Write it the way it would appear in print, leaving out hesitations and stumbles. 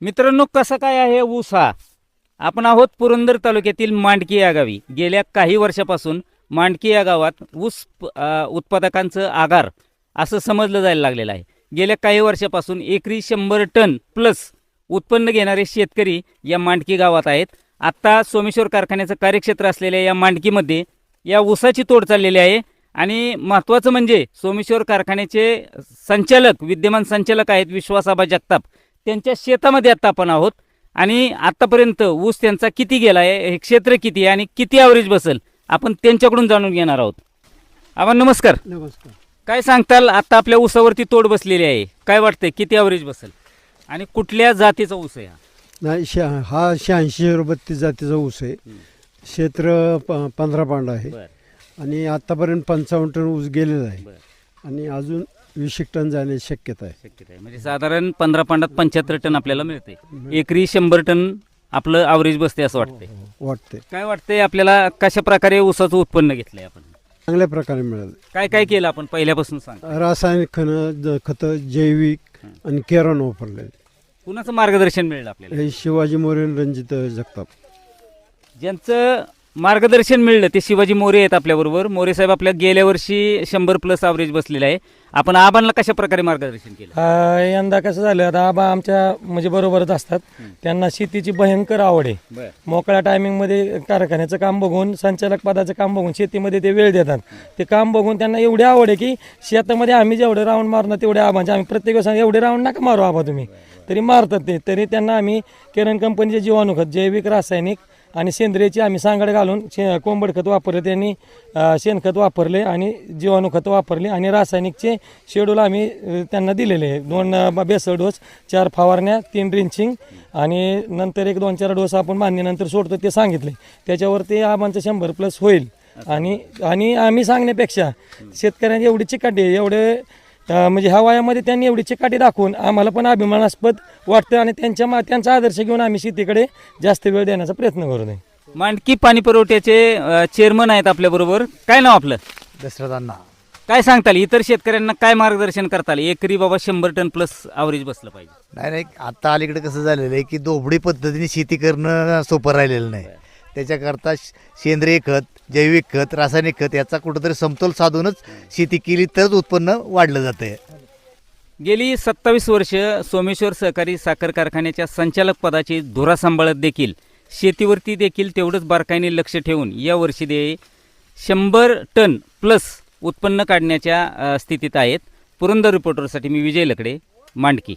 मित्रांनो, कसा काय आहे ऊस हा? आपण आहोत पुरंदर तालुक्यातील मांडकी या गावी. गेल्या काही वर्षापासून मांडकी या गावात ऊस उत्पादकांचं आगार असं समजलं जायला लागलेलं आहे. गेल्या काही वर्षापासून एकरी 100 टन प्लस उत्पन्न घेणारे शेतकरी या मांडकी गावात आहेत. आत्ता सोमेश्वर कारखान्याचं कार्यक्षेत्र असलेल्या या मांडकीमध्ये या ऊसाची तोड चाललेली आहे. आणि महत्त्वाचं म्हणजे सोमेश्वर कारखान्याचे संचालक, विद्यमान संचालक आहेत विश्वासाबा जगताप. त्यांच्या शेतामध्ये आता आपण आहोत आणि आतापर्यंत ऊस त्यांचा किती गेला आहे, हे क्षेत्र किती आहे आणि किती ॲव्हरेज बसेल, आपण त्यांच्याकडून जाणून घेणार आहोत. आपण नमस्कार. नमस्कार. काय सांगताल, आता आपल्या ऊसावरती तोड बसलेली आहे, काय वाटतंय किती ॲव्हरेज बसेल आणि कुठल्या जातीचा ऊस आहे हा? नाही, हा 8632 जातीचा ऊस आहे. क्षेत्र 15 पांडा आहे आणि आतापर्यंत 55 टन ऊस गेलेला आहे आणि अजून 20 टन जाण्याची शक्यता आहे. म्हणजे साधारण 15 पांडात 75 टन आपल्याला मिळते. एकरी 100 टन आपलं ॲव्हरेज बसते असं वाटतंय. वाटते. काय वाटतंय आपल्याला, कशा प्रकारे ऊसाचं उत्पन्न घेतलंय आपण? चांगल्या प्रकारे मिळालं. काय काय केलं आपण पहिल्यापासून सांग. रासायनिक खतं, जैविक आणि केरन वापरले. कुणाचं मार्गदर्शन मिळेल आपल्याला? हे शिवाजी मोरे, रणजित जगताप ज्यांचं मार्गदर्शन मिळलं ते शिवाजी मोरे आहेत आपल्याबरोबर. मोरे साहेब, आपल्या गेल्या वर्षी 100 प्लस ॲव्हरेज बसलेलं आहे. आपण आबांना कशा प्रकारे मार्गदर्शन केलं? यंदा कसं झालं, आता आबा आमच्या म्हणजे बरोबरच असतात. त्यांना शेतीची भयंकर आवड आहे. मोकळ्या टायमिंगमध्ये कारखान्याचं काम बघून, संचालक पदाचं काम बघून शेतीमध्ये ते वेळ देतात. ते काम बघून त्यांना एवढी आवड आहे की शेतामध्ये आम्ही जेवढे राऊंड मारणार तेवढे आबांचे आम्ही प्रत्येक वेळेस एवढे राऊंड नका मारू आबा तुम्ही, तरी मारतात ते. तरी त्यांना आम्ही केरन कंपनीचे जीवाणू खत, जैविक, रासायनिक आणि सेंद्रियची आम्ही सांगड घालून कोंबड खत वापरले, त्यांनी शेणखत वापरले आणि जीवाणू खत वापरले आणि रासायनिकचे शेड्यूल आम्ही त्यांना दिलेले आहे. 2 बेसल डोस, 4 फवारण्या, 3 ड्रिंचिंग आणि नंतर 1-2-4 डोस आपण बांधणीनंतर सोडतो ते सांगितले. त्याच्यावर ते आबांचं 100 प्लस होईल. आणि आम्ही सांगण्यापेक्षा शेतकऱ्यांची एवढी चिकाटी आहे, एवढे म्हणजे ह्या वयामध्ये त्यांनी एवढी चिकाटी दाखवून आम्हाला पण अभिमानास्पद वाटतं आणि त्यांचा आदर्श घेऊन आम्ही शेतीकडे जास्त वेळ देण्याचा प्रयत्न करू नये. मांडकी पाणी पुरवठ्याचे चेअरमन आहेत आपल्याबरोबर. काय नाव आपलं? दशरथांना. काय सांगताल, इतर शेतकऱ्यांना काय मार्गदर्शन करताल? एकरी बाबा 100 टन प्लस ॲव्हरेज बसलं पाहिजे. नाही, आता अलीकडे कसं झालेलं आहे की दोबडी पद्धतीने शेती करणं सोपं राहिलेलं नाही. त्याच्याकरता सेंद्रिय खत, जैविक खत, रासायनिक खत याचा कुठंतरी समतोल साधूनच शेती केली तरच उत्पन्न वाढलं जातं. गेली 27 वर्ष सोमेश्वर सहकारी साखर कारखान्याच्या संचालक पदाची धुरा सांभाळत देखील शेतीवरती देखील तेवढंच बारकाईने लक्ष ठेवून या वर्षी ते 100 टन प्लस उत्पन्न काढण्याच्या स्थितीत आहेत. पुरंदर रिपोर्टरसाठी मी विजय लकडे, मांडकी.